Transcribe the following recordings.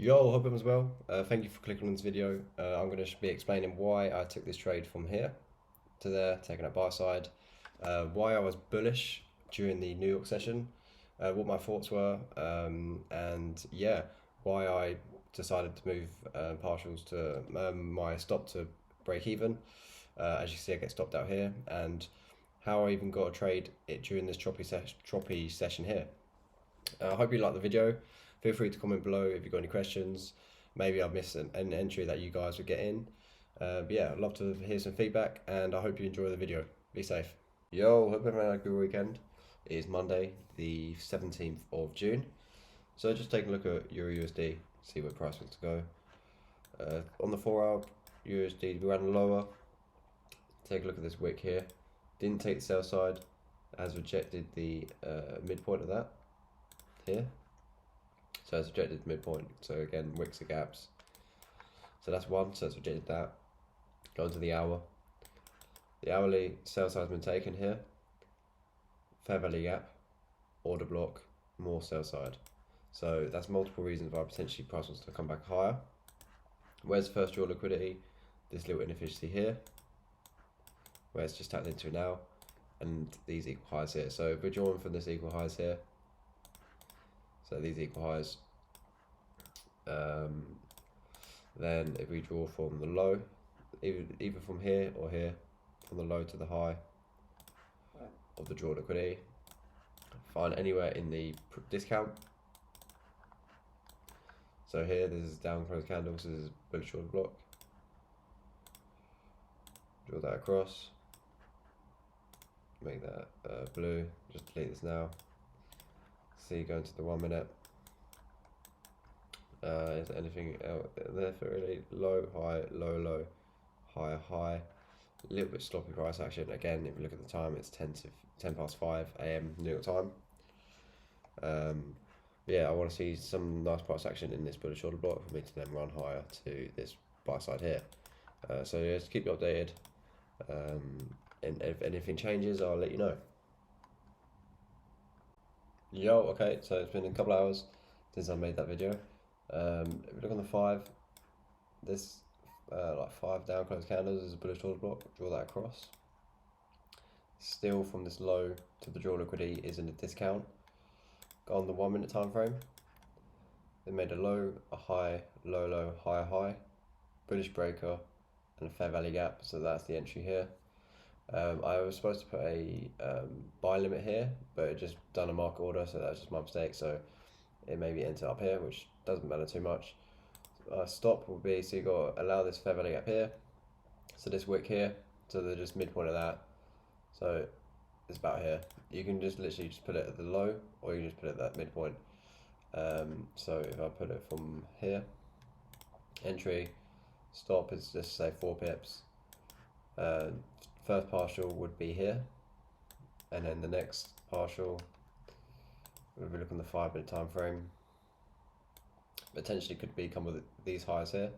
Yo, hope everyone's well. Thank you for clicking on this video. I'm going to be explaining why I took this trade from here to there, taking that buy side, why I was bullish during the New York session, what my thoughts were, and yeah, why I decided to move partials to my stop to break even. As you can see, I get stopped out here, and how I even got a trade it during this choppy session here. I hope you like the video. Feel free to comment below if you've got any questions. Maybe I've missed an entry that you guys would get in. But yeah, I'd love to hear some feedback, and I hope you enjoy the video. Be safe. Yo, hope everyone had a good weekend. It is Monday, the 17th of June. So just take a look at EURUSD, see where price wants to go. On the 4-hour, USD we ran lower. Take a look at this wick here. Didn't take the sell side, has rejected the midpoint of that here. So it's rejected midpoint. So again, wicks are gaps. So that's one. So it's rejected that. Go into the hour. The hourly sell side has been taken here. Fair value gap, order block, more sell side. So that's multiple reasons why potentially price wants to come back higher. Where's the first draw liquidity? This little inefficiency here, where it's just tapped into it now, and these equal highs here. So if we're drawing from this equal highs here, so these equal highs, then if we draw from the low, either from here or here, from the low to the high of the draw liquidity, find anywhere in the discount. So here, this is down close candles, this is bullish order block. Draw that across, make that blue, just delete this now. See, go into the 1 minute. Is there anything else there for really? Low, high, low, low, high, high. A little bit sloppy price action. Again, if you look at the time, it's 10 past 5 a.m. New York time. Yeah, I want to see some nice price action in this bullish order block for me to then run higher to this buy side here. So yeah, just keep you updated. And if anything changes, I'll let you know. Yo, okay, so it's been a couple hours since I made that video. If you look on the 5, this like 5 down close candles is a bullish order block. Draw that across. Still from this low to the draw liquidity is in a discount. Go on the 1 minute time frame. They made a low, a high, low, low, high, high, bullish breaker, and a fair value gap. So that's the entry here. I was supposed to put a buy limit here, but it just done a market order, so that's just my mistake. So it maybe entered up here, which doesn't matter too much. Stop will be, so you got to allow this fair value gap here, so this wick here, so they're just midpoint of that. So it's about here. You can just literally just put it at the low, or you can just put it at that midpoint. So if I put it from here, entry, stop is just say 4 pips. First partial would be here, and then the next partial, if we look on the 5 minute time frame, potentially could become with these highs here,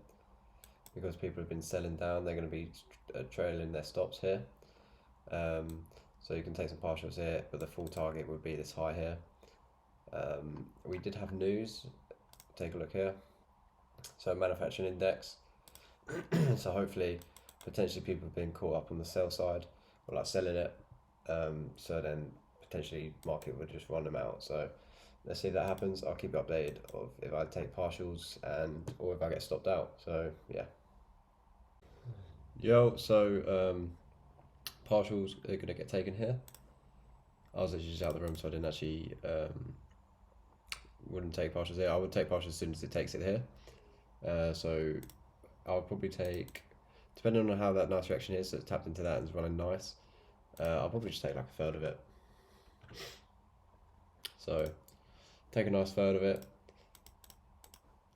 because people have been selling down. They're going to be trailing their stops here. So you can take some partials here, but the full target would be this high here. We did have news. Take a look here. So manufacturing index. So hopefully, potentially people have been caught up on the sell side, or like selling it. So then potentially market would just run them out. So let's see if that happens. I'll keep you updated of if I take partials or if I get stopped out. So yeah. Yo, so partials are gonna get taken here. I was actually just out of the room, so I didn't actually wouldn't take partials here. I would take partials as soon as it takes it here. So I'll probably take, depending on how that nice reaction is, so it's tapped into that and it's running nice. I'll probably just take like a third of it. So take a nice third of it,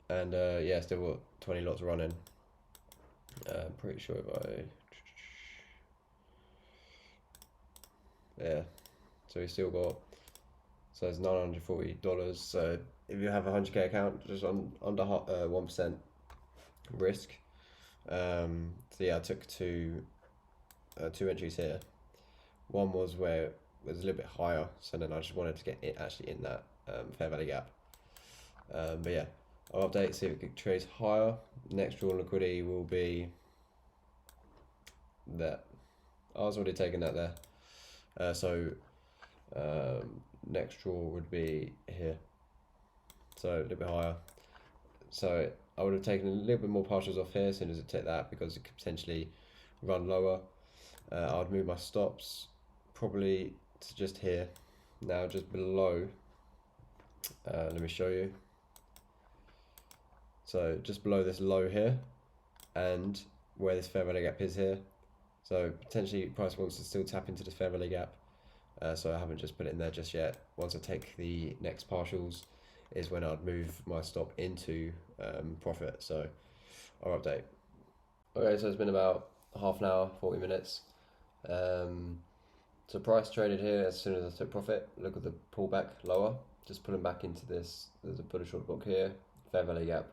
and yeah, still got 20 lots running. I'm pretty sure if yeah, so we still got, so it's $940. So if you have a 100k account, just under 1% risk. So yeah, I took two entries here. One was where it was a little bit higher, so then I just wanted to get it actually in that fair value gap. But yeah, I'll update, see if it trades higher. Next draw liquidity will be that. I was already taking that there. Next draw would be here. So a little bit higher. So I would have taken a little bit more partials off here as soon as it took that, because it could potentially run lower. I would move my stops probably to just here. Now just below, let me show you. So just below this low here, and where this fair value gap is here. So potentially price wants to still tap into this fair value gap. So I haven't just put it in there just yet. Once I take the next partials is when I'd move my stop into profit. So I'll update. Okay, so it's been about half an hour, 40 minutes. So price traded here as soon as I took profit. Look at the pullback lower, just pulling back into this. There's a bullish order block here, fair value gap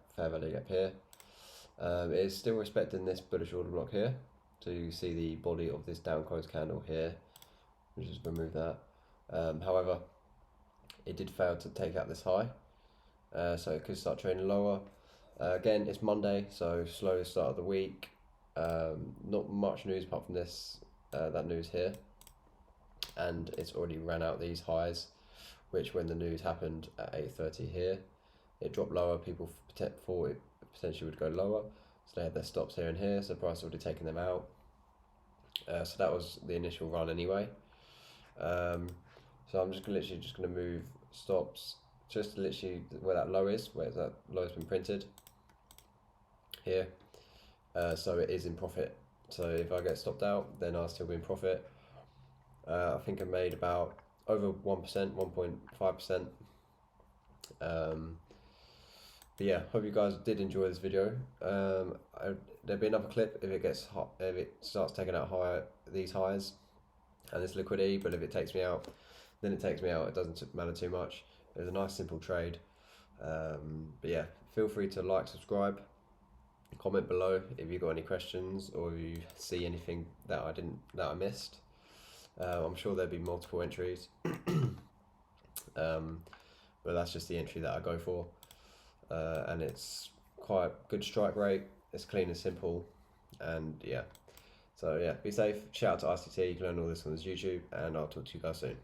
here. It is still respecting this bullish order block here. So you see the body of this down close candle here. We'll just remove that. However, it did fail to take out this high, so it could start trading lower. Again, it's Monday, so slow start of the week. Not much news apart from this, that news here, and it's already ran out these highs, which when the news happened at 8:30 here, it dropped lower. People thought it potentially would go lower, so they had their stops here and here. So price already taken them out. So that was the initial run anyway. So I'm just literally just going to move stops just literally where that low is, where that low has been printed here. So it is in profit. So if I get stopped out, then I'll still be in profit. I think I made about over 1%, 1.5%. But yeah, hope you guys did enjoy this video. There'll be another clip if it gets hot, if it starts taking out these highs and this liquidity. But if it takes me out, then it takes me out. It doesn't matter too much. It was a nice simple trade. But yeah, feel free to like, subscribe, comment below if you got any questions or if you see anything that I missed. I'm sure there'll be multiple entries, but that's just the entry that I go for, and it's quite good strike rate. It's clean and simple, and yeah. So yeah, be safe. Shout out to ICT. You can learn all this on this YouTube, and I'll talk to you guys soon.